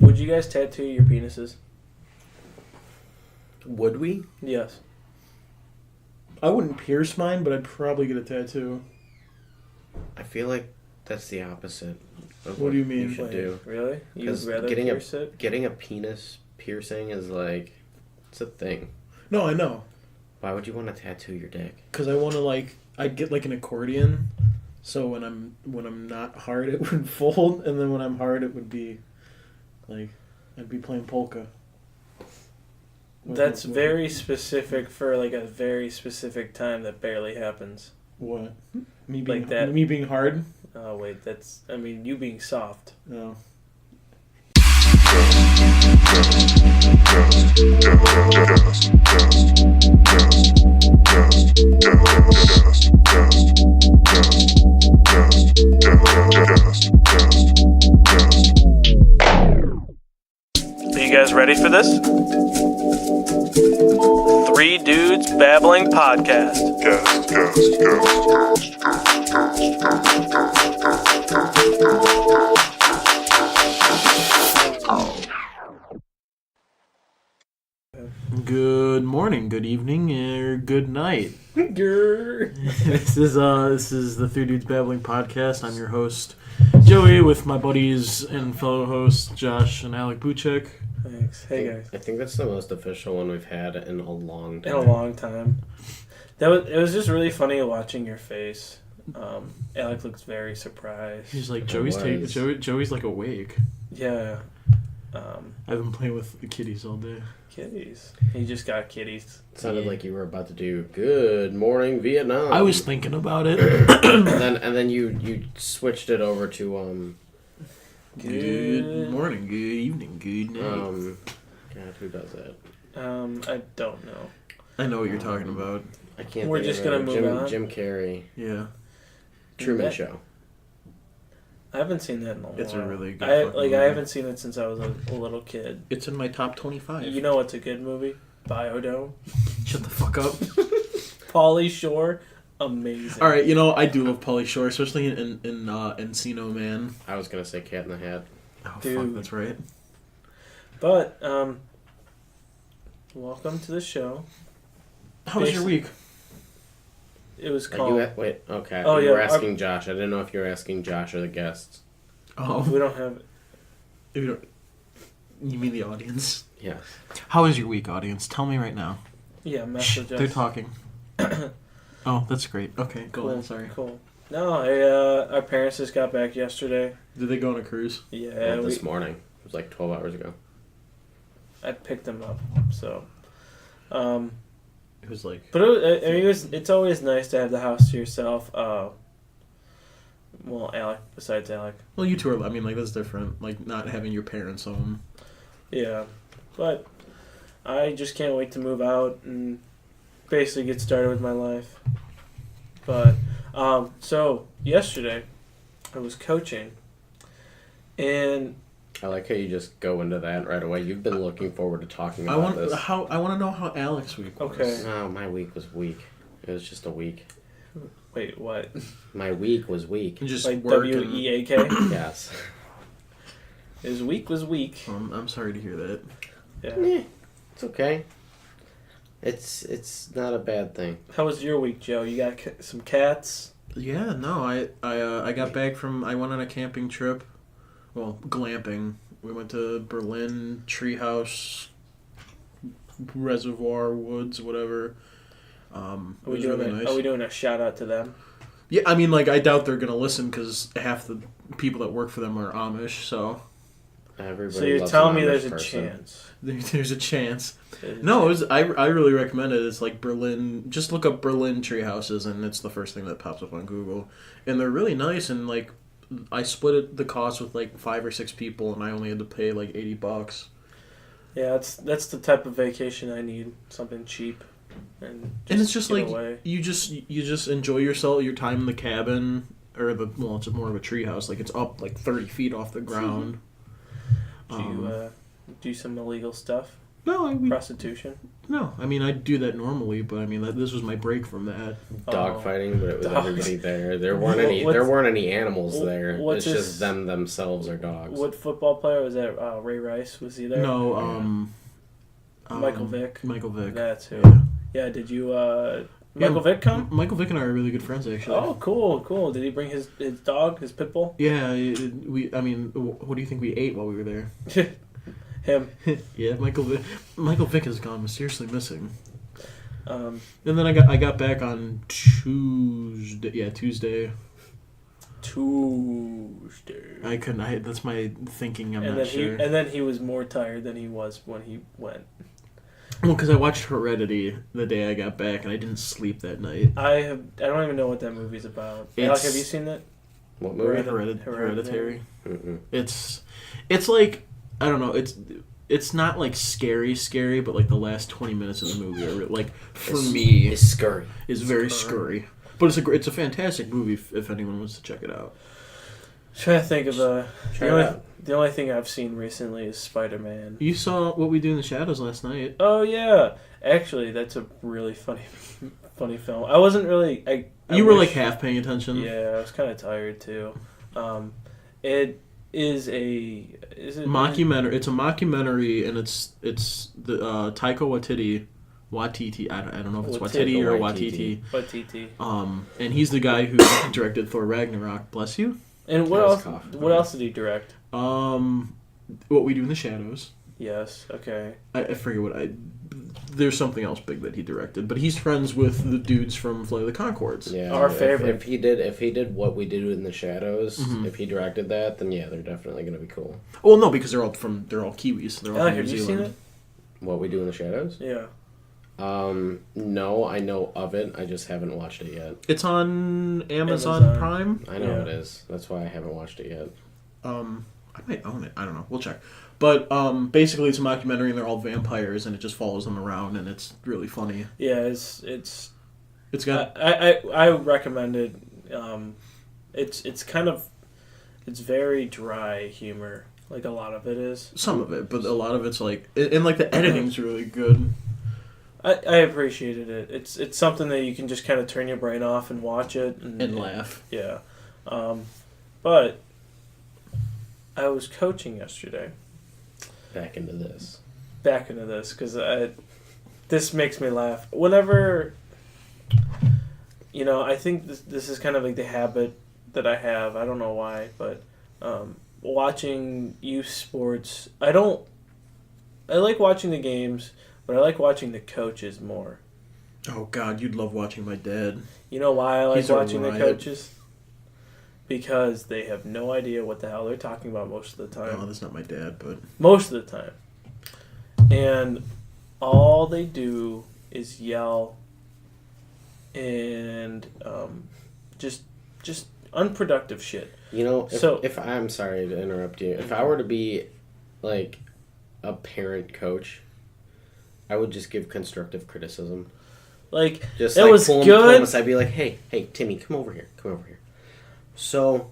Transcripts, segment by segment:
Would you guys tattoo your penises? Would we? Yes. I wouldn't pierce mine, but I'd probably get a tattoo. I feel like that's the opposite of What do you mean? you should Wait, do. Really? You'd 'Cause rather getting pierce it? Getting a penis piercing is like, it's a thing. No, I know. Why would you want to tattoo your dick? Because I want to, I'd get, an accordion, so when I'm not hard, it would fold, and then when I'm hard, it would be, I'd be playing polka. That's very specific for, a very specific time that barely happens. What? Me being, Like that. Me being hard? Oh, wait, you being soft. No. Are you guys ready for this? Three Dudes Babbling Podcast. Good morning, good evening, or good night. This is the Three Dudes Babbling Podcast. I'm your host, Joey, with my buddies and fellow hosts Josh and Alec Buchek. Thanks. Hey guys. I think that's the most official one we've had in a long time. In a long time. It was just really funny watching your face. Alec looks very surprised. He's like, was. Joey's like awake. Yeah. I've been playing with the kitties all day. Kitties. He just got kitties. It sounded like you were about to do Good Morning Vietnam. I was thinking about it. and then you switched it over to Good morning, good evening, good night. God, who does that? I don't know. I know what you're talking about. I can't. We're think just of it. gonna move on? Jim Carrey. Yeah. Truman That- Show. I haven't seen that in a while. It's a really good fucking I movie. haven't seen it since I was a little kid. It's in my top 25. You know what's a good movie? Biodome. Shut the fuck up. Pauly Shore, amazing. All right, I do love Pauly Shore, especially in Encino Man. I was gonna say Cat in the Hat. Oh, fuck, Dude. that's right. But welcome to the show. How was your week? It was Are called. wait, okay. Oh, you yeah, were asking Josh. I didn't know if you were asking Josh or the guests. Oh, We don't have. you mean the audience? Yes. How was your week, audience? Tell me right now. Yeah, message us. They're talking. Oh, that's great. Okay, go Cool. on. Sorry. Cool. No, our parents just got back yesterday. Did they go on a cruise? Yeah, This morning. It was like 12 hours ago. I picked them up. So, It was like. but it's always nice to have the house to yourself. Well, Alec, besides Alec. Well, you two are. I mean, that's different. Not having your parents home. Yeah, but I just can't wait to move out and basically get started with my life. But so yesterday I was coaching, and I like how you just go into that right away. You've been looking forward to talking I about want this. I want to know how Alex's week was. Okay. No, my week was weak. It was just a week. wait, what? My week was weak. And just Like work WEAK? Yes. His week was weak. I'm sorry to hear that. Yeah. It's okay. It's not a bad thing. How was your week, Joe? You got some cats? Yeah, no, I got back from. I went on a camping trip. Well, glamping. We went to Berlin, Treehouse, Reservoir, Woods, whatever. Are we doing a shout out to them? Yeah, I mean, I doubt they're gonna listen because half the people that work for them are Amish. So Everybody So you're loves telling an me Amish there's a person. chance? there's a chance. There's a No, it chance. was, I really recommend it. It's like Berlin. Just look up Berlin tree houses, and it's the first thing that pops up on Google. And they're really nice. And I split the cost with 5 or 6 people, and I only had to pay $80. Yeah, that's the type of vacation I need. Something cheap, and And it's just get away. you just enjoy your time in the cabin, or it's more of a tree house. It's up 30 feet off the ground. Do you do some illegal stuff? No, prostitution. no. I mean, I do that normally, but I mean, this was my break from that. Dog Oh. fighting, but it was Dogs. everybody there. There weren't any. What's- There weren't any animals there. what's It's his- just them themselves are dogs. What football player was that? Ray Rice, was he there? No, Michael Vick. Michael Vick. That's who. Yeah. Yeah. Did you Michael Vick come? Michael Vick and I are really good friends, actually. Oh, cool. Did he bring his dog, his pit bull? Yeah, I mean, what do you think we ate while we were there? Him. Yeah, Michael Vick has gone mysteriously missing. Um, And then I got back on Tuesday. Yeah, Tuesday. Tuesday. I couldn't. That's my thinking. I'm and not then sure. and then he was more tired than he was when he went. Well, because I watched Heredity the day I got back, and I didn't sleep that night. I don't even know what that movie's about. It's- Alec, have you seen it? What movie? Hereditary. Mm-mm. It's like, I don't know. It's not like scary, but like the last 20 minutes of the movie are like for me It's scurry. is very scurry. But it's a fantastic movie if anyone wants to check it out. Trying to think of Try it out. the only thing I've seen recently is Spider-Man. You saw What We Do in the Shadows last night. Oh yeah, actually, that's a really funny film. I wasn't really. I You were wish- like half paying attention. Yeah, I was kind of tired too. It is it Mockumentary. It's a mockumentary, and it's the Taika Waititi. I don't know if it's Waititi or Waititi. Waititi. And he's the guy who directed Thor Ragnarok. Bless you. And what That was else? cough. What else did he direct? What We Do in the Shadows. Yes. Okay. I forget what There's something else big that he directed, but he's friends with the dudes from Flight of the Conchords. Yeah, Our if- favorite. If he did What We Did in the Shadows, Mhm. if he directed that, then yeah, they're definitely gonna be cool. Well, no, because they're all Kiwis. They're all Alec, from have New you Zealand. seen it? What We Do in the Shadows? Yeah. No, I know of it. I just haven't watched it yet. It's on Amazon Amazon. Prime. I know Yeah. it is. That's why I haven't watched it yet. I might own it. I don't know. We'll check. But basically, it's a mockumentary, and they're all vampires, and it just follows them around, and it's really funny. Yeah. It's. It's got I recommend it. It's kind of. It's very dry humor. Like a lot of it is. some of it, but a lot of it's like, and like the editing's really good. I appreciated it. It's something that you can just kind of turn your brain off and watch it And laugh. Yeah, but I was coaching yesterday. Back into this. Back into this because this makes me laugh. Whenever, I think this is kind of like the habit that I have. I don't know why, but watching youth sports, I like watching the games, but I like watching the coaches more. Oh God, you'd love watching my dad. You know why I like He's a watching the riot. coaches? Because they have no idea what the hell they're talking about most of the time. Oh, that's not my dad, but Most of the time. And all they do is yell and just unproductive shit. You know, So- if I'm sorry to interrupt you, if I were to be like a parent coach, I would just give constructive criticism. Like, Just it like was pull him good. aside, be like, hey, Timmy, come over here. So,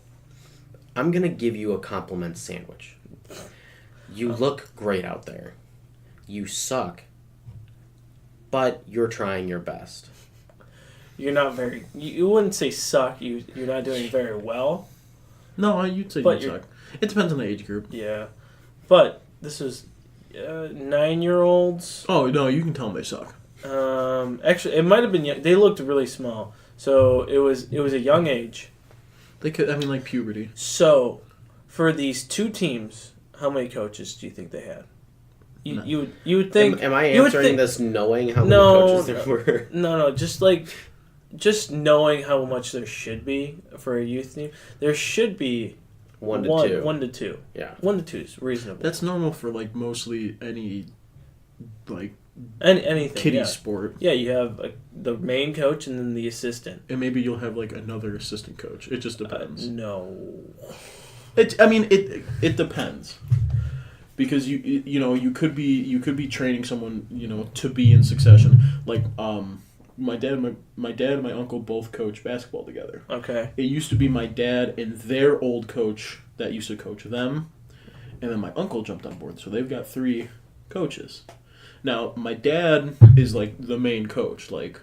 I'm gonna give you a compliment sandwich. You look great out there. You suck, but you're trying your best. You're not very. You wouldn't say suck. You're not doing very well. no, you'd say But you suck. It depends on the age group. Yeah, but this is 9-year-olds. Oh no, you can tell them they suck. Actually, it might have been young. They looked really small, so it was a young age. They could. I mean, like puberty. So, for these two teams, how many coaches do you think they had? You No. you would think. Am I you would answering think- this knowing how many No, coaches there were? No, just knowing how much there should be for a youth team. There should be 1 to 2. 1 to 2. Yeah. 1 to 2 is reasonable. That's normal for like mostly any like Anything. kiddie Yeah. sport. Yeah, you have the main coach and then the assistant. And maybe you'll have like another assistant coach. It just depends. No. It depends. Because you could be training someone, to be in succession. Like my dad and my uncle both coach basketball together. Okay. It used to be my dad and their old coach that used to coach them, and then my uncle jumped on board. So they've got 3 coaches. Now, my dad is like the main coach. Like,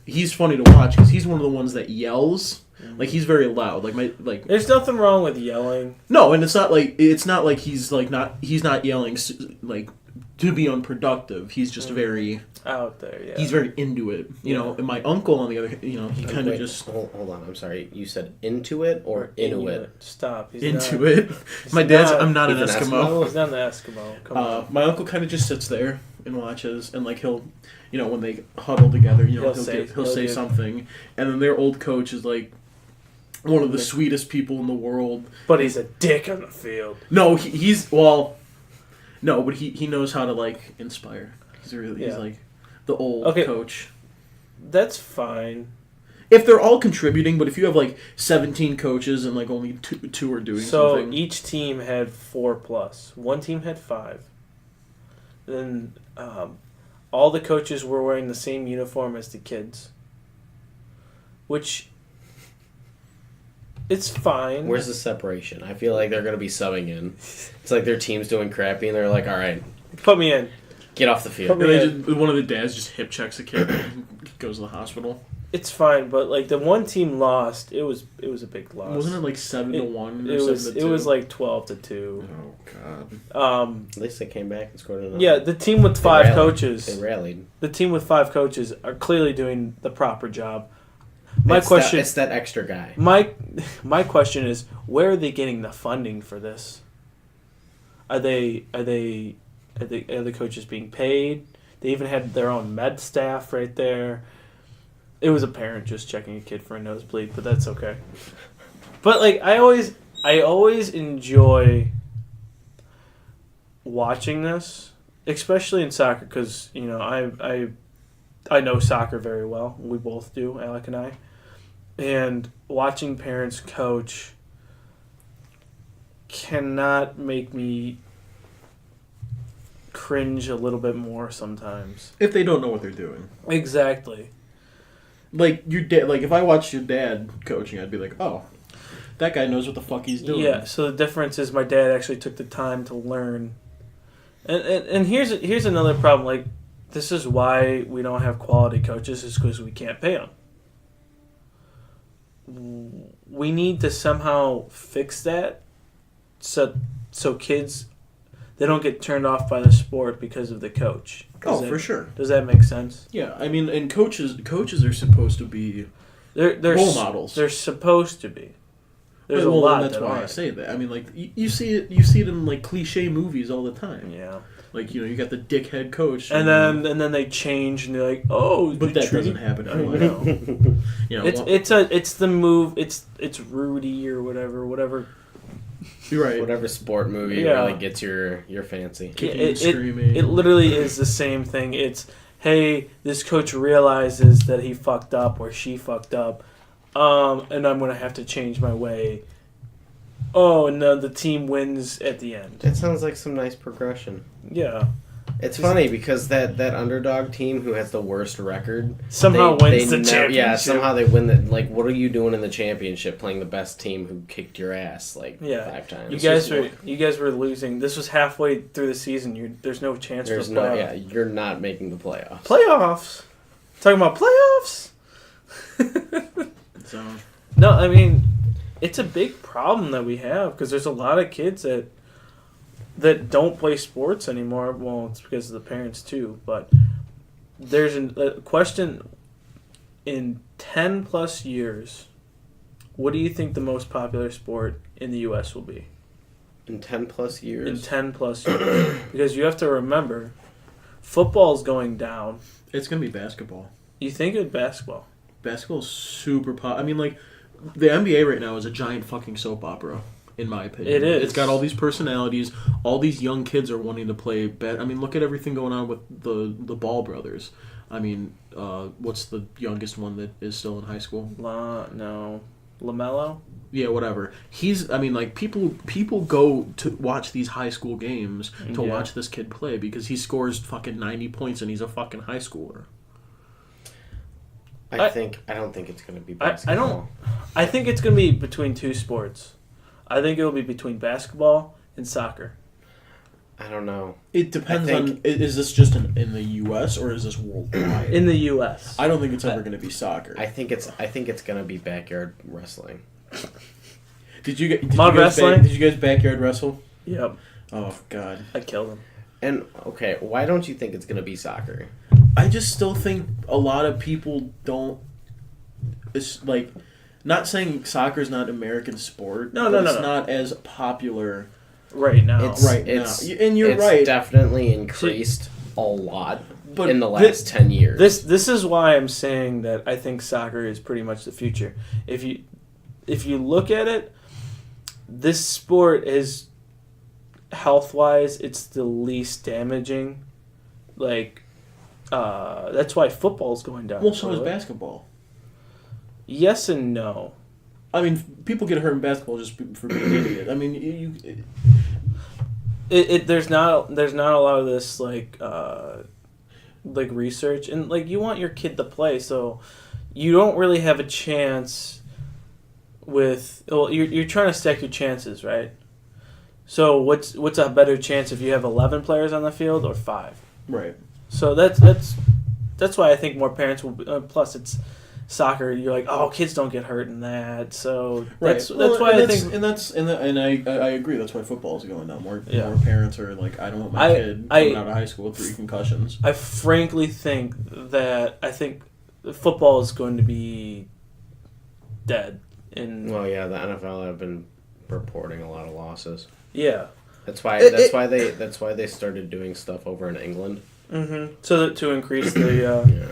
he's funny to watch because he's one of the ones that yells. Like, he's very loud. There's nothing wrong with yelling. No, and it's not like he's not yelling like to be unproductive. He's just very out there. Yeah, he's very into it. You know, and my uncle on the other, he kind of just hold on. I'm sorry. You said into it or Inuit? Stop. He's into not, it. My dad's. I'm not an He's an Eskimo. He's not an Eskimo. Come on. My uncle kind of just sits there and watches, and like he'll, when they huddle together, he'll say something, and then their old coach is like one of the sweetest people in the world. But he's a dick on the field. No, he's no, but he knows how to like inspire. He's like the old coach. That's fine. If they're all contributing, but if you have like 17 coaches and like only two are doing something. So each team had 4+. One team had 5. Then all the coaches were wearing the same uniform as the kids. Which, it's fine. Where's the separation? I feel like they're going to be subbing in. It's like their team's doing crappy, and they're like, all right, put me in. Get off the field. One of the dads just hip checks the kid and goes to the hospital. It's fine, but like the one team lost, it was a big loss. Wasn't it like 7-1? It was like 12-2. Oh god. At least they came back and scored another. Yeah, the team with 5 coaches. They rallied. The team with 5 coaches are clearly doing the proper job. It's that extra guy. My question is, where are they getting the funding for this? Are the coaches being paid? They even had their own med staff right there. It was a parent just checking a kid for a nosebleed, but that's okay. But like I always enjoy watching this, especially in soccer, because I know soccer very well. We both do, Alec and I. And watching parents coach cannot make me cringe a little bit more sometimes. If they don't know what they're doing. Exactly. Like your dad. Like if I watched your dad coaching, I'd be like, "Oh, that guy knows what the fuck he's doing." Yeah. So the difference is my dad actually took the time to learn. And here's another problem. Like this is why we don't have quality coaches. Is because we can't pay them. We need to somehow fix that, so kids, they don't get turned off by the sport because of the coach. For sure. Does that make sense? Yeah, I mean, and coaches are supposed to be they're role models. They're supposed to be. There's a lot. That's that why aren't. I say that. I mean, like you see it in like cliche movies all the time. Yeah. Like you got the dickhead coach, and then they change and they're like, oh, but that doesn't happen in life. It's the move. It's Rudy or whatever. You're right. Whatever sport movie really gets your fancy. Kicking and screaming. It literally is the same thing. It's, hey, this coach realizes that he fucked up or she fucked up, and I'm going to have to change my way. Oh, and the team wins at the end. That sounds like some nice progression. Yeah. It's funny because that underdog team who has the worst record somehow wins the championship. Yeah, somehow they win the. Like, what are you doing in the championship? Playing the best team who kicked your ass 5 times. You guys were losing. This was halfway through the season. There's no chance for playoffs. Yeah, you're not making the playoffs. Playoffs. Talking about playoffs. So. No, I mean, it's a big problem that we have because there's a lot of kids that don't play sports anymore. Well, it's because of the parents too. But there's a question: in 10+ years, what do you think the most popular sport in the U.S. will be? In 10+ years. In 10+ years, because you have to remember, football's going down. It's gonna be basketball. You think it's basketball? Basketball's super pop. I mean, like the NBA right now is a giant fucking soap opera. In my opinion, it is. It's got all these personalities. All these young kids are wanting to play. I mean, look at everything going on with the Ball brothers. I mean, what's the youngest one that is still in high school? LaMelo. Yeah, whatever. I mean, like people go to watch these high school games to watch this kid play because he scores fucking 90 points and he's a fucking high schooler. I don't think it's going to be basketball. I think it's going to be between two sports. I think it'll be between basketball and soccer. I don't know. It depends I on. think- Is this just in the U.S. or is this worldwide? In the U.S. I don't think it's ever going to be soccer. I think it's gonna be backyard wrestling. Did you Mud wrestling? Did you guys backyard wrestle? Yep. Oh God. I killed him. And okay, why don't you think it's gonna be soccer? I just still think a lot of people don't. It's like, not saying soccer's not American sport. No, but no, it's no. not as popular Right now. It's right it's, now. And you're it's right. definitely increased a lot But in the last 10 years. This is why I'm saying that I think soccer is pretty much the future. If you look at it, this sport is health-wise, it's the least damaging. Like, that's why football's going down. Well, so the is toilet. basketball. Yes and no. I mean, people get hurt in basketball just for being an idiot. I mean, There's not a lot of this like research, and like you want your kid to play, so you don't really have a chance with. Well, you're trying to stack your chances, right? So what's a better chance if you have 11 players on the field or 5? right. So that's why I think more parents will. Plus, it's soccer. You're like, oh, kids don't get hurt in that. So that's why I think. And I agree. That's why football is going down. More parents are like, I don't want my kid I- coming out of high school with 3 concussions. I frankly think football is going to be dead. Well, yeah, the NFL have been reporting a lot of losses. Yeah. That's why they started doing stuff over in England. Mm-hmm. So that to increase the. Yeah.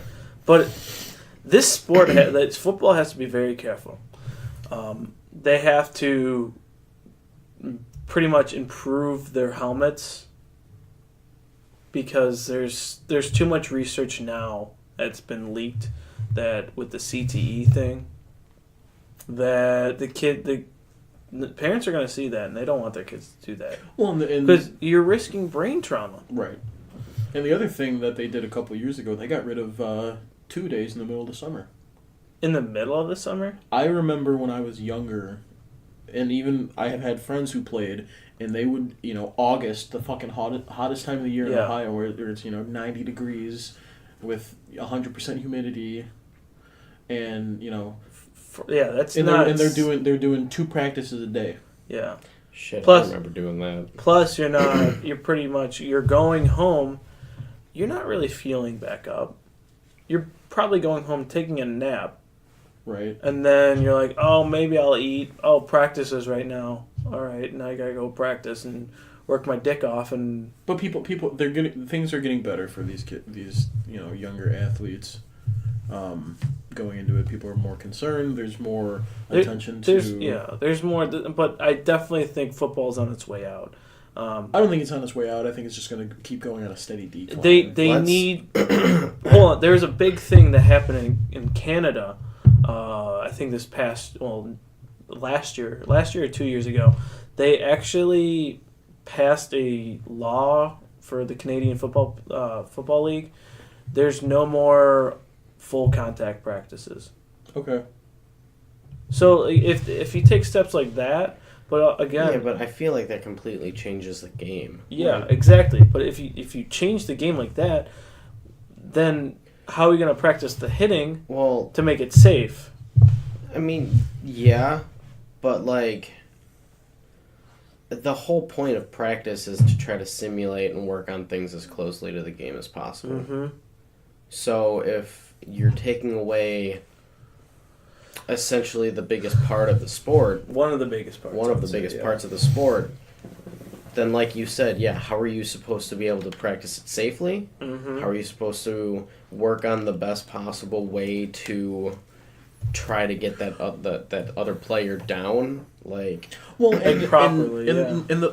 But this sport, football has to be very careful. They have to pretty much improve their helmets because there's too much research now that's been leaked that with the CTE thing that the parents are going to see that and they don't want their kids to do that. Well, Because you're risking brain trauma. right. And the other thing that they did a couple years ago, they got rid of 2 days in the middle of the summer. In the middle of the summer? I remember when I was younger, and even I have had friends who played, and they would, August, the fucking hottest time of the year in Yeah. Ohio, where it's 90 degrees with 100% humidity, and That's and nuts. they're doing 2 practices a day. Yeah. Shit, Plus- I remember doing that. Plus, you're going home. You're not really feeling back up. You're probably going home taking a nap. Right. And then you're like, oh, maybe I'll eat. Oh, practice is right now. All right, now I gotta go practice and work my dick off. And But people, things are getting better for these younger athletes. Going into it, people are more concerned. There's more attention to. There's more. But I definitely think football's on its way out. I don't think it's on its way out. I think it's just going to keep going on a steady decline. They need. Hold on. There's a big thing that happened in Canada. I think last year or 2 years ago, they actually passed a law for the Canadian football league. There's no more full contact practices. Okay. So if you take steps like that, but again, Yeah, but I feel like that completely changes the game. yeah, exactly. But if you change the game like that, then how are you going to practice the hitting Well, to make it safe? I mean, yeah, but like the whole point of practice is to try to simulate and work on things as closely to the game as possible. Mm-hmm. So if you're taking away essentially the biggest part of the sport, One of the biggest parts. one of the biggest parts of the sport, then like you said, yeah, how are you supposed to be able to practice it safely? Mm-hmm. How are you supposed to work on the best possible way to try to get that other player down? Like, Well, properly,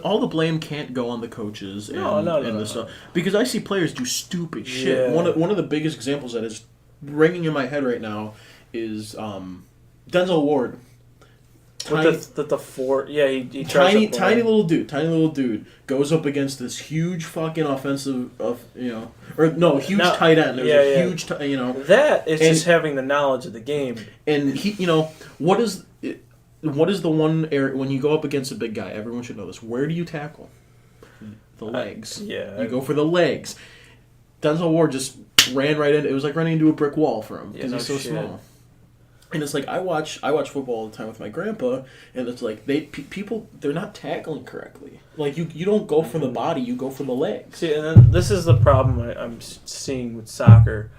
all the blame can't go on the coaches and, No, the stuff, because I see players do stupid shit. Yeah. One of the biggest examples that is ringing in my head right now is Denzel Ward. With the four, yeah, he Tiny tries to play. tiny little dude goes up against this huge fucking offensive huge No, tight end. There's yeah, a yeah. huge That is And- just having the knowledge of the game. and he what is the one area when you go up against a big guy? Everyone should know this. Where do you tackle? the legs. Yeah. You go for the legs. Denzel Ward just ran right in. It was like running into a brick wall for him because Yeah, he's no so shit. small. And it's like I watch football all the time with my grandpa, and it's like people they're not tackling correctly. Like you don't go for the body, you go for the legs. See, and then this is the problem I'm seeing with soccer.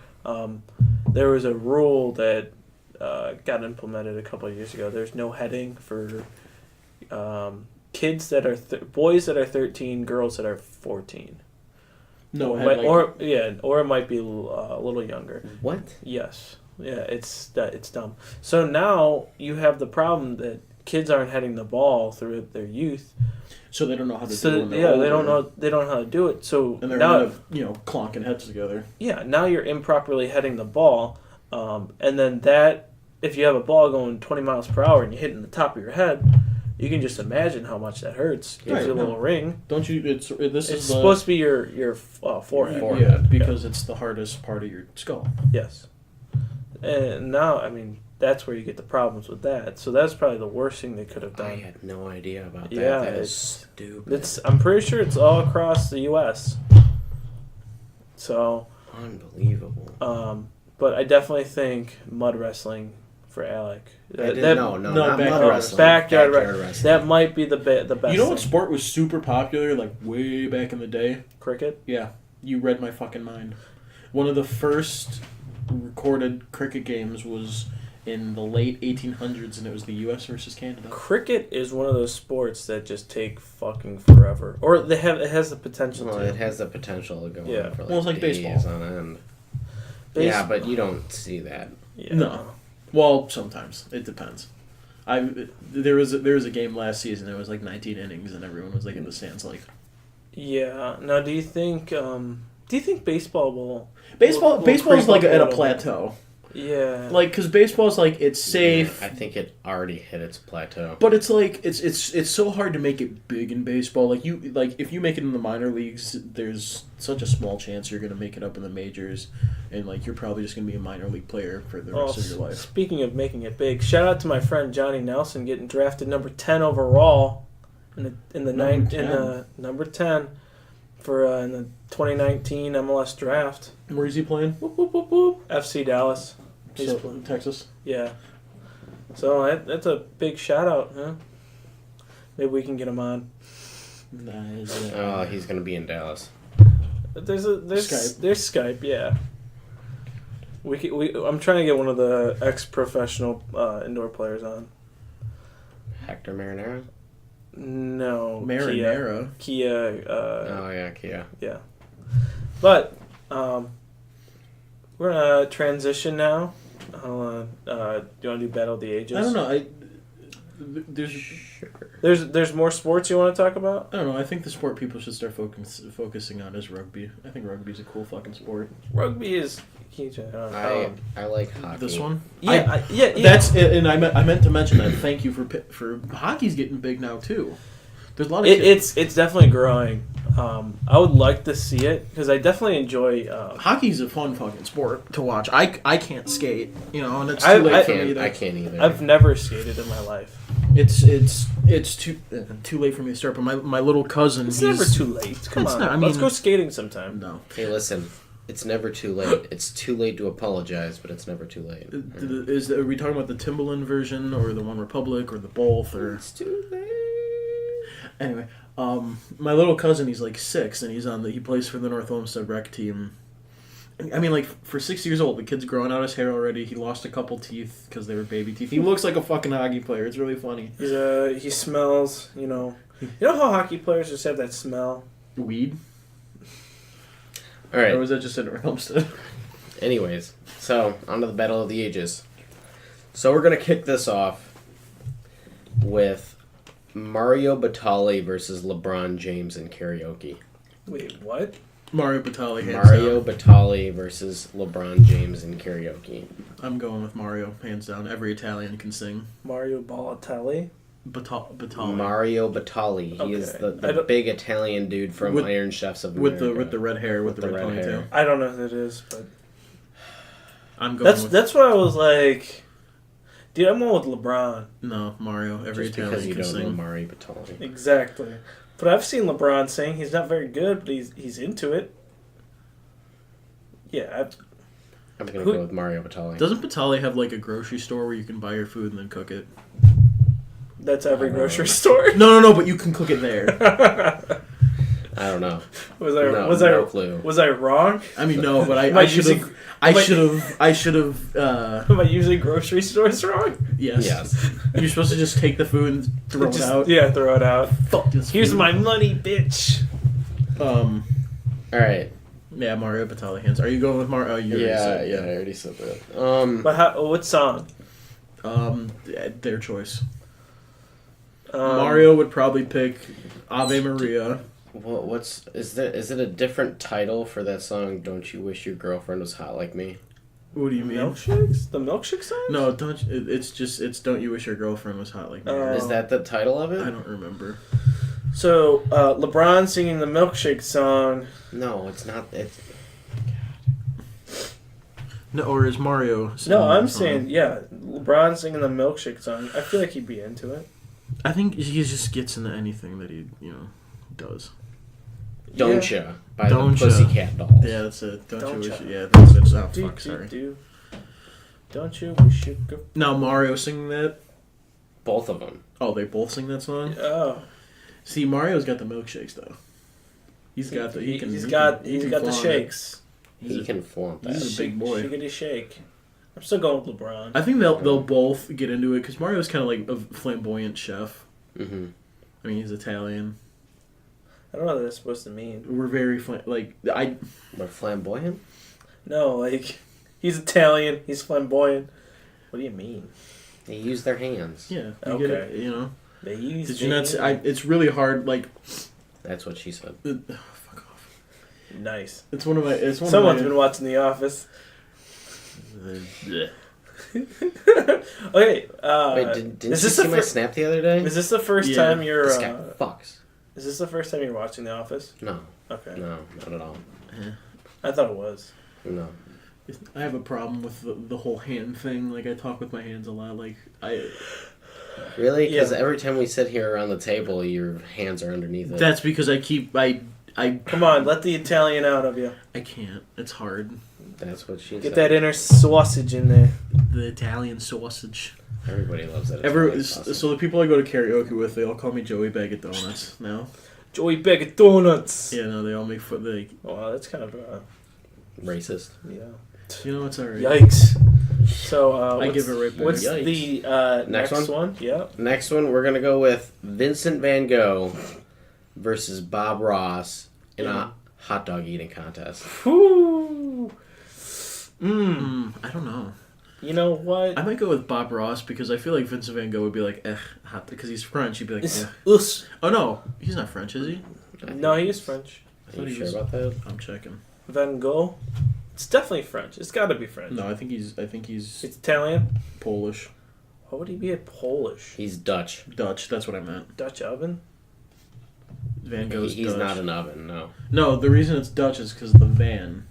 There was a rule that got implemented a couple of years ago. There's no heading for kids that are boys that are 13, girls that are 14. No, or, head, like, or it might be a little younger. What? Yes, yeah, it's dumb. So now you have the problem that kids aren't heading the ball through their youth. so they don't know how to do it. So when they're yeah, older. they don't know how to do it. So And they're now, kind of, clonking heads together. yeah, now you're improperly heading the ball, and then that if you have a ball going 20 miles per hour and you hit in the top of your head, you can just imagine how much that hurts. Gives Right, you a little no. ring. Don't you? This It's is supposed to be your forehead. Yeah, because it's the hardest part of your skull. Yes. And now, I mean, that's where you get the problems with that. So that's probably the worst thing they could have I done. had no idea about that. Yeah, That is it's- stupid. I'm pretty sure it's all across the U.S. So, Unbelievable. but I definitely think mud wrestling for Alec. No, not backyard mud wrestling. Backyard wrestling. That might be the best. You know what thing. sport was super popular like way back in the day? Cricket? Yeah, you read my fucking mind. One of the first recorded cricket games was in the late 1800s, and it was the U.S. versus Canada. Cricket is one of those sports that just take fucking forever, or it has the potential Well, to. it has the potential to go Yeah. on for like, Well, it's like days baseball. on end. Base- Yeah, but you don't see that. Yeah. No. Well, sometimes it depends. There was a game last season. It was like 19 innings, and everyone was like in the stands. Like Yeah. Now, do you think baseball will? baseball is creep like up at a little plateau. Yeah. Like because baseball's like it's safe. Yeah, I think it already hit its plateau. But it's like it's so hard to make it big in baseball. Like if you make it in the minor leagues, there's such a small chance you're gonna make it up in the majors, and like you're probably just gonna be a minor league player for the rest of your life. Speaking of making it big, shout out to my friend Johnny Nelson getting drafted number 10 overall in the number 10 for in the 2019 MLS draft. Where is he playing? Whoop, whoop, whoop, whoop. FC Dallas. He's So, playing. Texas. Yeah. So that's a big shout out, huh? Maybe we can get him on. Oh, he's gonna be in Dallas. There's Skype. There's Skype, yeah. I'm trying to get one of the ex-professional indoor players on. Hector Marinero. No, Marinara. Kia. Oh yeah, Kia. Yeah, but we're gonna transition now. Do you want to do Battle of the Ages? I don't know. There's more sports you want to talk about? I don't know. I think the sport people should start focusing on is rugby. I think rugby's a cool fucking sport. Rugby is. I like hockey. This one. Yeah, yeah. That's and I meant to mention that. Thank you for hockey's getting big now too. There's a lot of It's definitely growing. I would like to see it because I definitely enjoy. Hockey's a fun fucking sport to watch. I can't skate, and it's too late for me. I can't either. I've never skated in my life. It's too late for me to start. But my little cousin, It's he's never too late. Come It's on, not- I let's mean- go skating sometime. no. Hey, listen. It's never too late. It's too late to apologize, but it's never too late. Are we talking about the Timberland version or the One Republic or the both or? It's too late. Anyway, my little cousin, he's like 6, and he plays for the North Olmsted rec team. I mean, like, for 6 years old, the kid's growing out his hair already. He lost a couple teeth because they were baby teeth. He looks like a fucking hockey player. It's really funny. He smells. You know how hockey players just have that smell. Weed? All right. Or was that just in North Olmsted? Anyways, so on to the Battle of the Ages. So we're gonna kick this off with Mario Batali versus LeBron James in karaoke. Wait, what? Mario Batali, hands Mario down. Batali versus LeBron James in karaoke. I'm going with Mario, hands down. Every Italian can sing. Mario Balotelli? Batali. Mario Batali. He is Okay. the big Italian dude from With- Iron Chefs of with America. the red hair, with the red red ponytail. hair. I don't know who that is, but I'm going with that's what I was like. Dude, I'm going with LeBron. no Mario. Every Just because Italian you can don't know sing. Mario Batali. Exactly. But I've seen LeBron sing. He's not very good, but he's into it. Yeah. I'm going to go with Mario Batali. Doesn't Batali have like a grocery store where you can buy your food and then cook it? That's every grocery store. No, but you can cook it there. I don't know. No clue. Was I wrong? I mean, no, but I should have. I should have. Am I using grocery stores wrong? Yes. You're supposed to just take the food and throw it out. Yeah, throw it out. Fuck this. Here's food. my money, bitch. All right. Yeah, Mario Batali hands. Are you going with Mario? Oh, you already said, I already said that. But what song? Their choice. Mario. Mario would probably pick Ave Maria. Is it a different title for that song? Don't you wish your girlfriend was hot like me? What do you mean? Milkshakes? The milkshake song? No, don't. It's don't you wish your girlfriend was hot like me? Is that the title of it? I don't remember. So LeBron singing the milkshake song. No, it's not. It's No, or is Mario? No, I'm that song? saying LeBron singing the milkshake song. I feel like he'd be into it. I think he just gets into anything that he does. Don't Ya by Don't the Ya. Pussycat Dolls. Yeah, that's it. Don't you wish? Ya. Yeah, that's it. Oh, Do, fuck, do, sorry. do. Don't you wish you could? Now Mario singing that. Both of them. Oh, they both sing that song. Oh, See, Mario's got the milkshakes though. He's got the. he's got the flaunt it. shakes. He can flaunt that. He's a big boy. Shiggity shake. I'm still going with LeBron. I think they'll both get into it because Mario's kind of like a flamboyant chef. Mm-hmm. I mean, he's Italian. I don't know what that's supposed to mean. We're very We're flamboyant? No, like he's Italian. He's flamboyant. What do you mean? They use their hands. Yeah. Okay. Get it, you know. They use. Did you not? It's really hard. Like. That's what she said. Fuck off. Nice. It's one of my. It's one Someone's of my, been watching The Office. Yeah. Okay. Wait, didn't you see my snap the other day? Is this the first Yeah. time you're? This guy fucks. Is this the first time you're watching The Office? No. Okay. No, not at all. I thought it was. No. I have a problem with the whole hand thing. Like I talk with my hands a lot. Like I. Really? Because Yeah. every time we sit here around the table, your hands are underneath it. That's because I Come on, let the Italian out of you. I can't. It's hard. That's what she Get said. that inner sausage in there. The Italian sausage. Everybody loves that. So the people I go to karaoke with, they all call me Joey Bag of Donuts now. Joey Bag of Donuts. Yeah, no, they all make fun. They, Wow, that's kind of Racist. yeah. you know, it's alright. Yikes. So I give it right back. What's Yikes. the next one? Yeah. Next one, we're going to go with Vincent Van Gogh versus Bob Ross in a hot dog eating contest. Whew. I don't know. You know what? I might go with Bob Ross because I feel like Vincent Van Gogh would be like, hot, because he's French. He'd be like, Us. Oh no, he's not French, is he? No, he is French. Are you sure about that? I'm checking. Van Gogh. It's definitely French. It's got to be French. No, I think he's It's Italian. Polish, Why would he be a Polish? He's Dutch. Dutch. That's what I meant. Dutch oven? Van Gogh's He's Dutch. not an oven, no. No, the reason it's Dutch is because the Van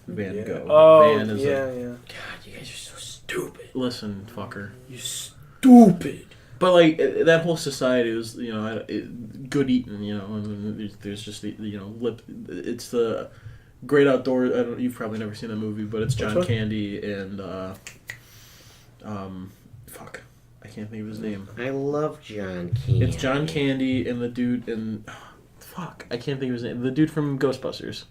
Yeah. Gogh. Oh, Van is yeah. God, you guys are so stupid. Listen, fucker. You stupid. But like that whole society was, good eating, and there's just lip. It's the Great Outdoors. You've probably never seen that movie, but it's John Candy and fuck, I can't think of his name. I love John Candy. It's John Candy and the dude and fuck, I can't think of his name. The dude from Ghostbusters.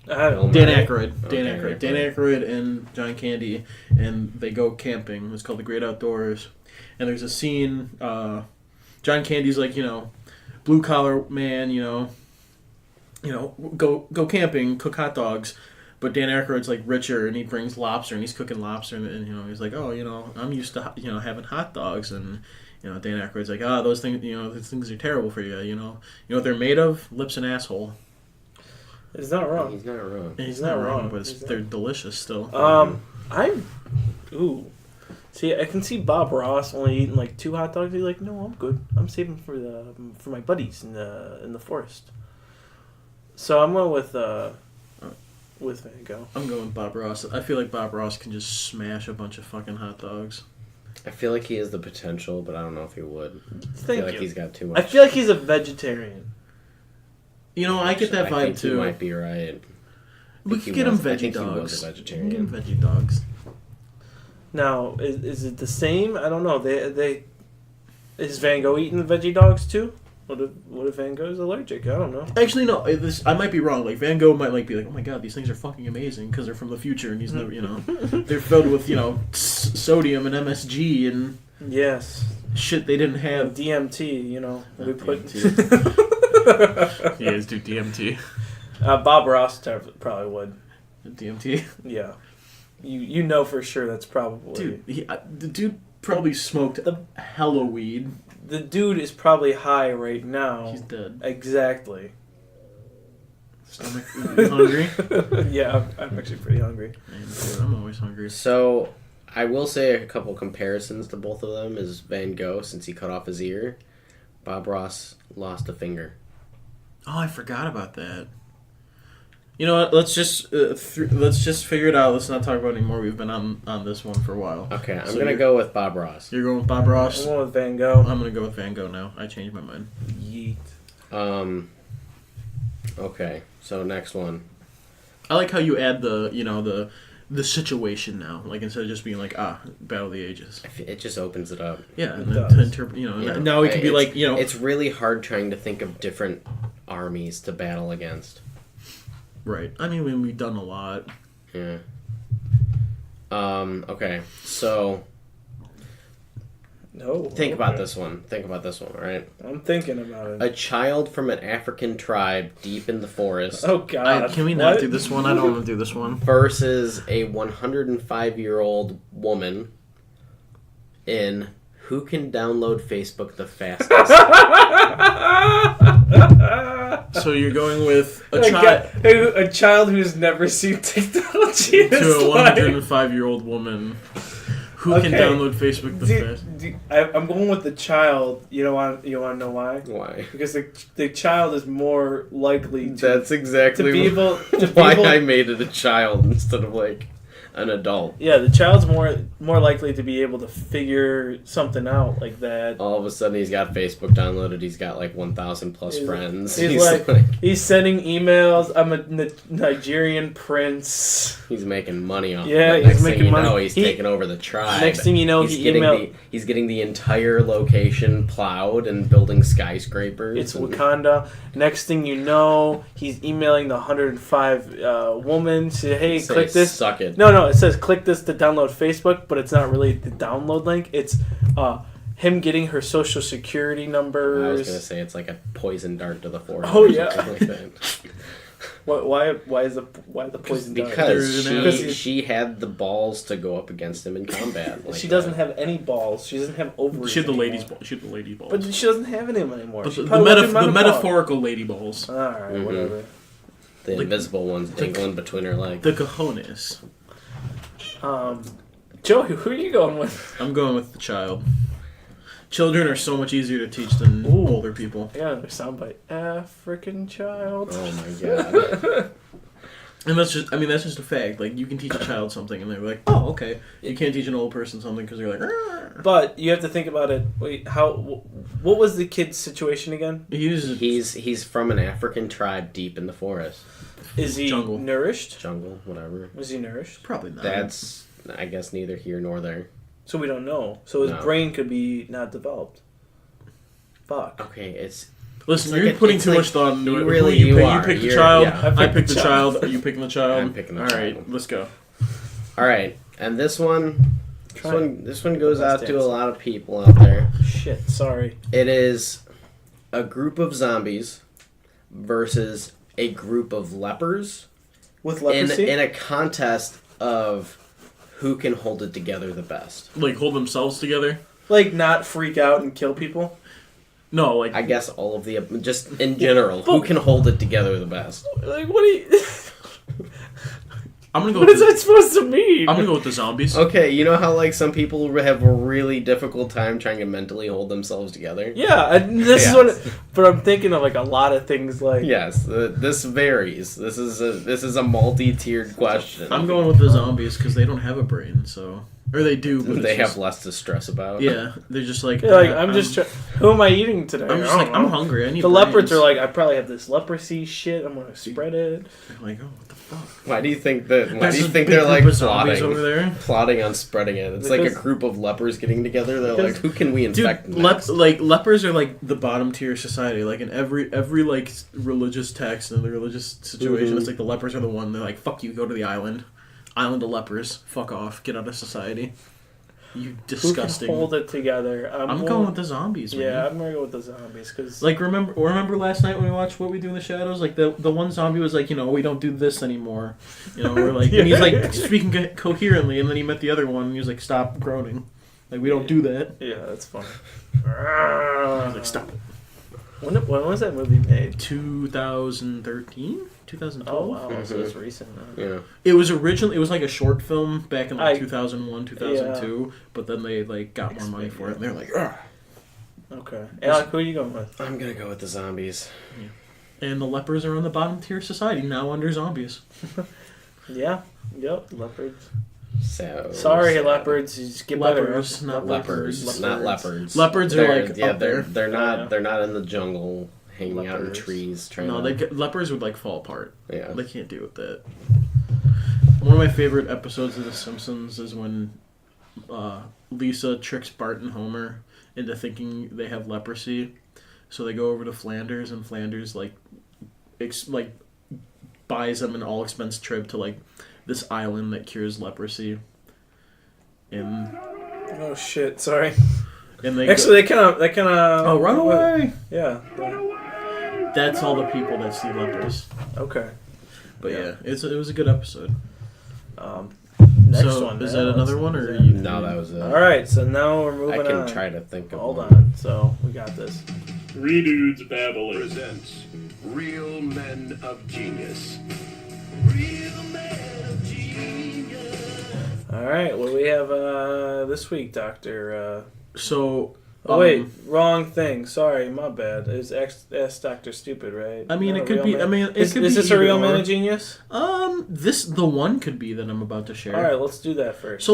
Dan Aykroyd. Dan Aykroyd and John Candy, and they go camping. It's called The Great Outdoors. And there's a scene, John Candy's like, blue collar man, go camping, cook hot dogs. But Dan Aykroyd's like richer, and he brings lobster, and he's cooking lobster, and he's like, oh, I'm used to having hot dogs, and Dan Aykroyd's like, those things, those things are terrible for you, you know what they're made of? Lips and asshole. He's not wrong. He's not wrong. And he's not wrong, but they're delicious still. See, I can see Bob Ross only eating like 2 hot dogs. He's like, no, I'm good. I'm saving for my buddies in the forest. So I'm going with Van Gogh. I'm going with Bob Ross. I feel like Bob Ross can just smash a bunch of fucking hot dogs. I feel like he has the potential, but I don't know if he would. I Thank feel like you. he's got too much. I feel like he's a vegetarian. You know, I get that I vibe think too. You might be right. We think could he get him was- I veggie think he was dogs. a We vegetarian. can get him veggie dogs. Now, is it the same? I don't know. They is Van Gogh eating the veggie dogs too? What if Van Gogh's allergic? I don't know. Actually, no. I might be wrong. Like Van Gogh might be like, oh my god, these things are fucking amazing because they're from the future and he's never, they're filled with sodium and MSG and Yes. shit they didn't have. DMT, we put. Yeah, let's do DMT. Bob Ross probably would. DMT. Yeah. You know for sure that's probably. Dude, the dude probably smoked hella weed. The dude is probably high right now. He's dead. Exactly. Stomach hungry. Yeah, I'm actually pretty hungry. Man, dude, I'm always hungry. So, I will say a couple comparisons to both of them is Van Gogh, since he cut off his ear. Bob Ross lost a finger. Oh, I forgot about that. You know what? Let's just figure it out. Let's not talk about it anymore. We've been on this one for a while. Okay, I'm So going to go with Bob Ross. You're going with Bob Ross. I'm going with Van Gogh. I'm gonna go with Van Gogh now. I changed my mind. Yeet. Okay, so next one. I like how you add the situation now. Like instead of just being like Battle of the Ages. It just opens it up. Yeah, It and then does. to interpret. Now it can be like It's really hard trying to think of different armies to battle against. right. I mean, we've done a lot. Yeah. Okay, so No. think about okay. this one. Think about this one, all right? I'm thinking about it. A child from an African tribe deep in the forest Oh God. Can we not What? do this one? I don't want to do this one. versus a 105-year-old woman in Who Can Download Facebook the Fastest? So you're going with a Like, child a child who's never seen technology in to his a life. 105-year-old woman who can Okay. download Facebook the fast. I'm going with the child. You want to know why? Why? Because the child is more likely to That's exactly to be able to be why able, I made it a child instead of like an adult. Yeah, the child's more likely to be able to figure something out like that. All of a sudden, he's got Facebook downloaded. He's got like 1,000 plus He's- friends. he's He's sending emails. I'm a Nigerian prince. he's making money off. Yeah, of it. he's Next making thing you money. know, he's taking over the tribe. Next thing you know, he emailed. He's getting the entire location plowed and building skyscrapers. It's and- Wakanda. Next thing you know, he's emailing the 105 woman. Say, hey, Say, click this. Suck it. No, it says click this to download Facebook, but it's not really the download link. It's him getting her social security numbers. I was gonna say it's like a poison dart to the forehead. Oh, or yeah. something like that. Why is the poison dart? Because Because she had the balls to go up against him in combat. Like she doesn't that. have any balls. She doesn't have ovaries. She had the anymore. lady balls. But she doesn't have any anymore. But She the probably went through menopause. metaphorical lady balls. All right, Mhm. whatever. The like- invisible ones dangling between her legs. The cojones. Joey, who are you going with? I'm going with the child. Children are so much easier to teach than Ooh. older people. Yeah, another soundbite. African child. Oh my god. And that's just a fact. Like, you can teach a child something and they're like, oh, okay. You can't teach an old person something because they're like, "Arr." But you have to think about it. Wait, what was the kid's situation again? He's from an African tribe deep in the forest. Is he Jungle. nourished? Jungle, whatever. Was he nourished? Probably not. That's, I guess, neither here nor there. So we don't know. So his No. brain could be not developed. Fuck. Okay, it's... Listen, It's you're like putting it's too like- much thought into you it. really- Who you pick? are. You pick the You're- child. yeah. I pick the child. Are you picking the child? I'm picking the All right, child. let's go. Alright, and this one goes Let's out to a dance. lot of people out there. Shit, sorry. It is a group of zombies versus a group of lepers With in leprosy? a contest of who can hold it together the best. Like, hold themselves together? Like, not freak out and kill people? No, like... I guess all of the... Just in general, who can hold it together the best? Like, what are you... I'm gonna go what with is that supposed to mean? I'm gonna go with the zombies. Okay, you know how like some people have a really difficult time trying to mentally hold themselves together? Yeah, this is Yes. what... But I'm thinking of, like, a lot of things, like... Yes, this varies. This is a multi-tiered question. I'm going with the zombies because they don't have a brain, so... Or they do, but They it's have just, less to stress about. yeah, they're just like, You're like, I'm just who am I eating today? I'm just I like, don't I'm know. hungry. I need The leopards brains. are like, I probably have this leprosy shit. I'm gonna spread it. They're like, oh, what the fuck? Why do you think that? Why There's do you this think big they're like group of zombies plotting? over there? Plotting on spreading it. It's like a Because- group of lepers getting together. They're Because- like, who can we infect Dude, next? lepers are like the bottom tier society. Like in every like religious text and the religious situation, it's like the lepers are the one. They're like, fuck you, go to the island. Island of lepers. Fuck off. Get out of society. You Who disgusting. can hold it together? I'm going with the zombies, man. Yeah, I'm gonna go with the zombies because Like remember last night when we watched What We Do in the Shadows? Like the one zombie was like, we don't do this anymore. We're like, and he's like speaking coherently, and then he met the other one, and he was like, stop groaning, like we don't do that. yeah, that's funny. I was like, stop it. When was that movie made? 2013, 2012. Oh wow, so it's recent. Huh? Yeah. It was like a short film back in like I- 2001, 2002, but then they like got more money for it, and they're like, ugh. Okay, Alec, who are you going with? I'm gonna go with the zombies. And the lepers are on the bottom tier society now under zombies. Yeah, yep, leopards. So Sorry, sad. leopards. You just get Leopards, better. not Leopards, not leopards. Leopards are, They're- like, yeah, up there. they're not Yeah. they're not in the jungle hanging out in Leopards. trees trying No, to. lepers would like fall apart. Yeah. They can't deal with that. One of my favorite episodes of The Simpsons is when Lisa tricks Bart and Homer into thinking they have leprosy. So they go over to Flanders, and Flanders like buys them an all expense trip to like this island that cures leprosy. And Oh shit! Sorry. they Actually, they kind of. oh, run away! Yeah. That's all the people that see lepers. Okay. But yeah, it was a good episode. Next So, one. is man. that another Let's- one, or is that- you- No, that was it. All right, so now we're I moving can on. try to think of Hold one. on. So we got this. Three Dudes Babbling presents Real Men of Genius. All right. What do we have this week, Doctor? So. Oh wait, wrong thing. Sorry, my bad. It's Ask Doctor Stupid, right? I mean, Not it a could real be. man- I mean, it Is could be this a real either man or. of genius? The one could be that I'm about to share. All right, let's do that first. So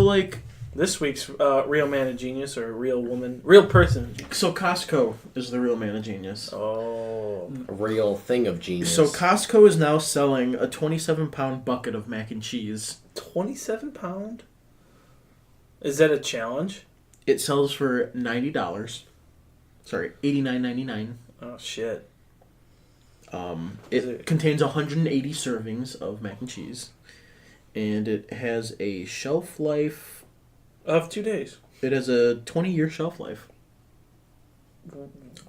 like, This week's real man of genius or real woman, real person. so Costco is the real man of genius. Oh, A real thing of genius. So Costco is now selling a 27-pound bucket of mac and cheese. 27 pound. Is that a challenge? It sells for $90. Sorry, $89.99. Oh shit. It Is it- contains 180 servings of mac and cheese, and it has a shelf life. Of 2 days. It has a 20-year shelf life.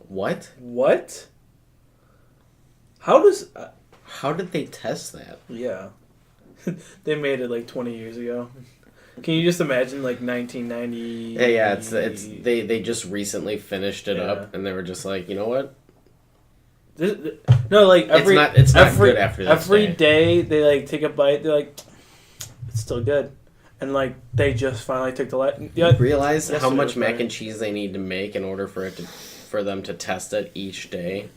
What? What? How does? How did they test that? Yeah, they made it like 20 years ago. Can you just imagine like 1990? Yeah, it's they just recently finished it Yeah. up, and they were just like, you know what? No, like every it's not every, good after this every day. day they like take a bite. They're like, it's still good, and like they just finally took the light. You realize Yes, how it much was mac right. and cheese they need to make in order for them to test it each day?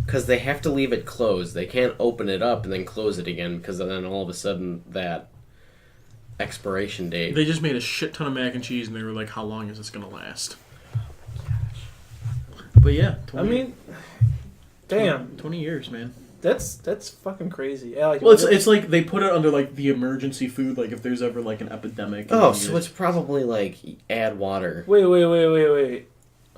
Because they have to leave it closed. They can't open it up and then close it again, because then all of a sudden that expiration date. They just made a shit ton of mac and cheese, and they were like, "How long is this gonna last?" But yeah, 20, I mean, damn, 20 years, man. that's fucking crazy. Alec, Well, it's like they put it under like the emergency food, like if there's ever like an epidemic. Oh, and so you it's probably like add water. wait.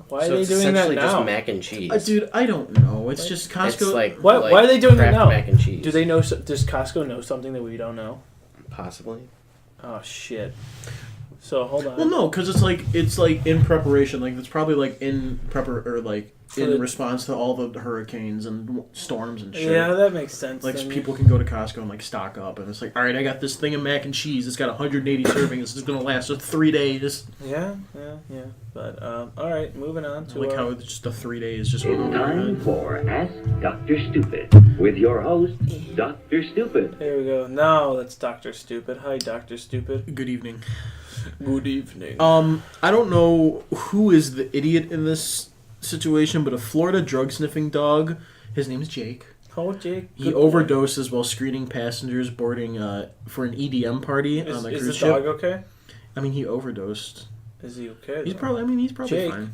Why So are they it's doing that essentially now? just mac and cheese. dude, I don't know. It's just Costco. It's like Why are they doing that Kraft now? Mac and cheese. Do they know? Does Costco know something that we don't know? Possibly. Oh shit. So hold on. Well, no, because it's like in preparation. Like it's probably like in in the- response to all the hurricanes and storms and shit. Yeah, that makes sense. Like then. people can go to Costco and like stock up, and it's like, all right, I got this thing of mac and cheese. It's got 180 servings. This is gonna last us 3 days. Yeah. But all right, moving on to Like how it's just the 3 days just went It's over my time head. for Ask Dr. Stupid with your host, Dr. Stupid. There we go. Now that's Dr. Stupid. Hi, Dr. Stupid. Good evening. Good evening. I don't know who is the idiot in this situation, but a Florida drug sniffing dog. His name is Jake. Oh, Jake. He good boy. overdoses while screening passengers boarding for an EDM party on the Is cruise the ship. dog okay? I mean, he overdosed. Is he okay? He's though? probably Jake. fine.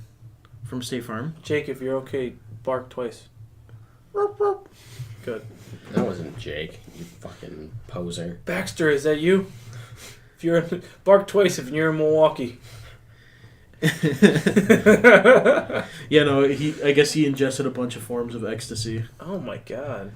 From State Farm. Jake, if you're okay, bark twice. Good. That wasn't Jake, you fucking poser. Baxter, is that you? If you're bark twice if you're in Milwaukee. Yeah, no, I guess he ingested a bunch of forms of ecstasy. Oh my god.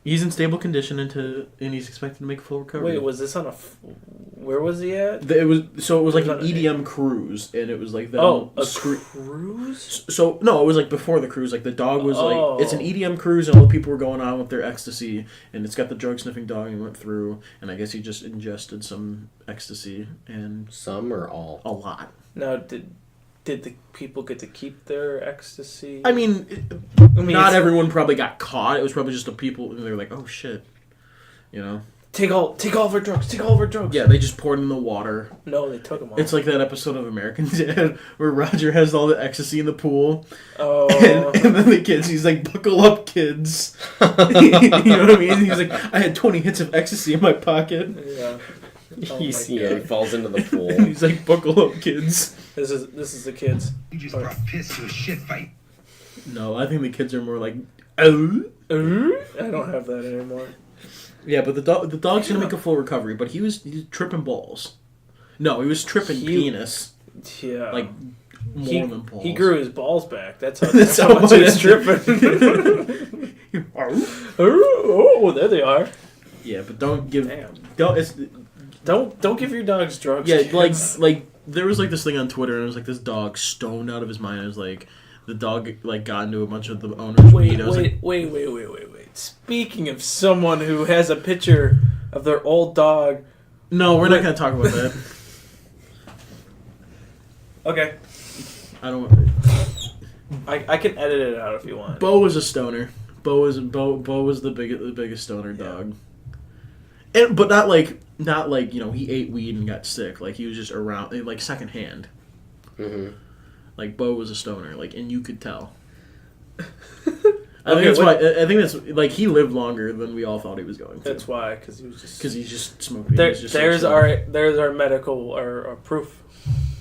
He's in stable condition and he's expected to make a full recovery. Wait, was this on a? Where was he at? It was like It an was on EDM cruise, and it was like them Oh, a scre- cruise? So no, it was like before the cruise. Like the dog was Oh. like, it's an EDM cruise, and all the people were going on with their ecstasy, and it's got the drug sniffing dog, and went through, and I guess he just ingested some ecstasy and Some or all? a lot. Now, did the people get to keep their ecstasy? I mean, not it's- everyone probably got caught. It was probably just the people, and they were like, oh shit, you know. Take all of our drugs. Take all of our drugs. Yeah, they just poured in the water. No, they took them all. It's like that episode of American Dad where Roger has all the ecstasy in the pool. Oh. And then the kids, he's like, buckle up, kids. You know what I mean? He's like, I had 20 hits of ecstasy in my pocket. Yeah. Oh You my see, God. he falls into the pool. He's like, buckle up, kids. This is the kids. You just Okay. brought piss to a shit fight. No, I think the kids are more like, oh. I don't have that anymore. Yeah, but the dog's gonna make a full recovery, but he's tripping balls. No, he was tripping penis. Yeah. Like, more than balls. He grew his balls back. That's how, That's how how much much he's it- tripping. Oh, there they are. Yeah, but don't give... Damn. Don't give your dogs drugs. Yeah, kids. like there was like this thing on Twitter, and it was like this dog stoned out of his mind. It was like the dog like got into a bunch of the owners' weed. I was like, Wait. Speaking of someone who has a picture of their old dog. no, we're not gonna talk about that. Okay. I don't. I can edit it out if you want. Bo was a stoner. Bo was the biggest stoner dog. And, but not like he ate weed and got sick. Like he was just around like secondhand. Mm-hmm. Like Bo was a stoner. Like and you could tell. Okay, I think that's like he lived longer than we all thought he was going to. That's why, because he was just. Because he just smoked weed. There, He was just there's so our medical or proof.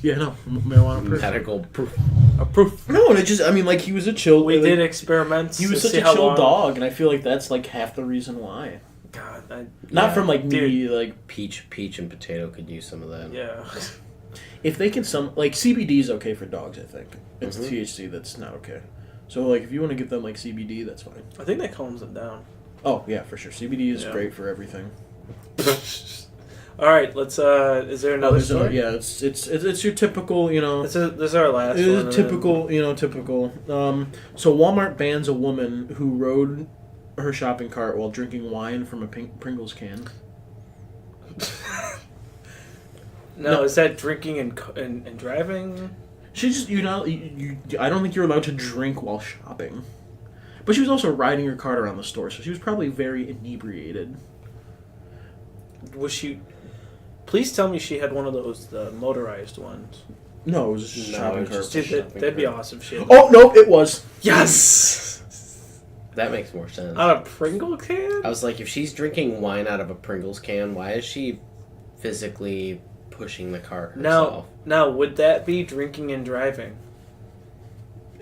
yeah, no, marijuana proof. Medical proof. A proof. No, and it just, I mean, like, he was a chill... We like, did experiments. He was to such see a how chill long- dog, and I feel like that's, like, half the reason why. God, Not Yeah. from, like, Dude. me, like... Peach and potato could use some of that. yeah. If they can like, CBD is okay for dogs, I think. It's Mhm. THC that's not okay. So, like, if you want to give them, like, CBD, that's fine. I think that calms them down. Oh, yeah, for sure. CBD is Yeah. great for everything. All right, let's. Is there another There's story? yeah, it's your typical, you know... This is our last It one. is and typical, you know, typical. So Walmart bans a woman who rode her shopping cart while drinking wine from a Pringles can. then- No, is that drinking and driving? She just, I don't think you're allowed to drink while shopping. But she was also riding her cart around the store, so she was probably very inebriated. Was she? Please tell me she had one of those the motorized ones. No, it was just a No, shopping it was cart. just- Dude, shopping that'd be cart. awesome. If she had Oh, no, it was. yes, That makes more sense. on a Pringle can. I was like, if she's drinking wine out of a Pringles can, why is she physically pushing the cart herself? Now, would that be drinking and driving?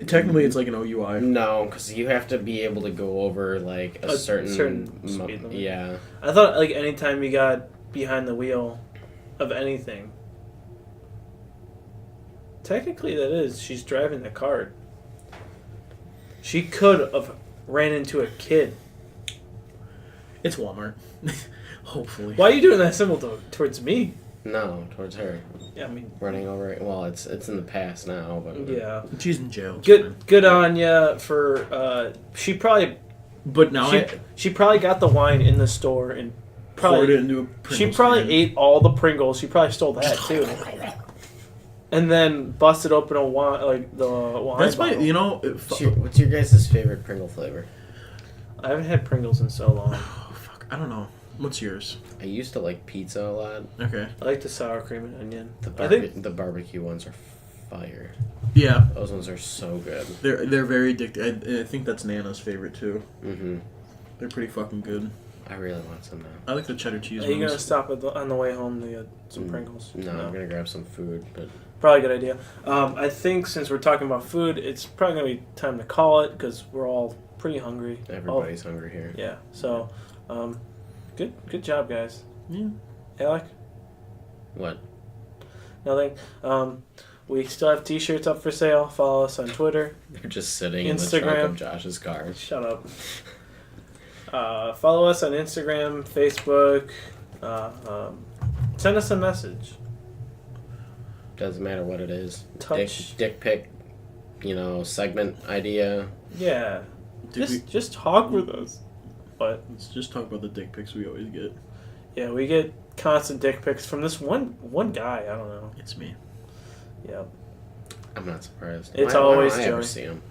Technically, it's like an OUI. No, because you have to be able to go over like a certain speed limit. yeah. I thought like anytime you got behind the wheel of anything. Technically, that is. She's driving the cart. She could have ran into a kid. It's Walmart. Hopefully. Why are you doing that symbol towards me? No, towards her. Yeah, I mean, Running over it. Well, it's in the past now, but yeah. She's in jail. It's fine. Good on ya for. She probably But now she probably got the wine in the store and poured it probably into a she Pringles probably can. ate all the Pringles. She probably stole that too. And then busted open a wine like the wine. That's my, bottle. you know... What's your guys' favorite Pringle flavor? I haven't had Pringles in so long. Oh, fuck. I don't know. What's yours? I used to like pizza a lot. Okay. I like the sour cream and onion. The I think the barbecue ones are fire. Yeah. Those ones are so good. They're very addictive. I think that's Nana's favorite, too. Mm-hmm. They're pretty fucking good. I really want some now. I like the cheddar cheese Are you ones. gonna stop on the way home to get some Pringles? No, I'm gonna grab some food, but Probably a good idea. I think since we're talking about food, it's probably gonna be time to call it because we're all pretty hungry. everybody's hungry here. Yeah. So, good job, guys. Yeah. Alec, What? nothing. We still have T-shirts up for sale. Follow us on Twitter. They're just sitting in the trunk Instagram. of Josh's car. Shut up. Follow us on Instagram, Facebook. Send us a message. Doesn't matter what it is. Touch. Dick pic, segment idea. Yeah. Did Just talk with us. But Let's just talk about the dick pics we always get. yeah, we get constant dick pics from this one guy. I don't know. It's me. Yeah. I'm not surprised. It's Why always don't I ever Joey. see him?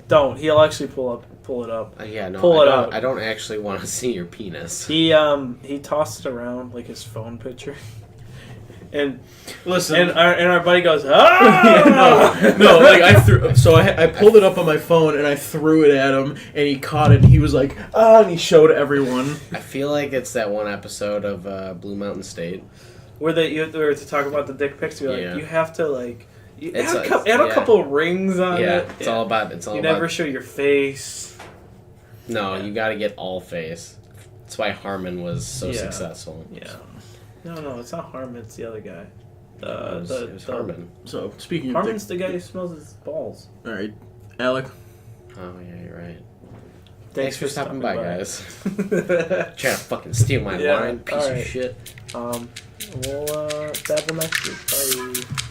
Don't. He'll actually pull it up. Yeah, no. Pull I it don't, out. I don't actually want to see your penis. He tossed it around like his phone picture. And Listen. our buddy goes, ah! No, like I threw. So I pulled it up on my phone and I threw it at him, and he caught it. And he was like, "Ah!" And he showed everyone. I feel like it's that one episode of Blue Mountain State. Where you were to talk about the dick pics, you're like, Yeah. you have to like It's add a couple rings on Yeah, it. it's all about. It's all You about. never show your face. No, you got to get all face. That's why Harmon was so Yeah. successful. Yeah. No, it's not Harmon. It's the other guy. It was Harmon. So speaking of Harmon's dick, the guy who smells his balls. all right, Alec. Oh yeah, you're right. Thanks for stopping by, guys. guys. Trying to fucking steal my Yeah, line, piece alright. of shit. We'll babble next week. Bye.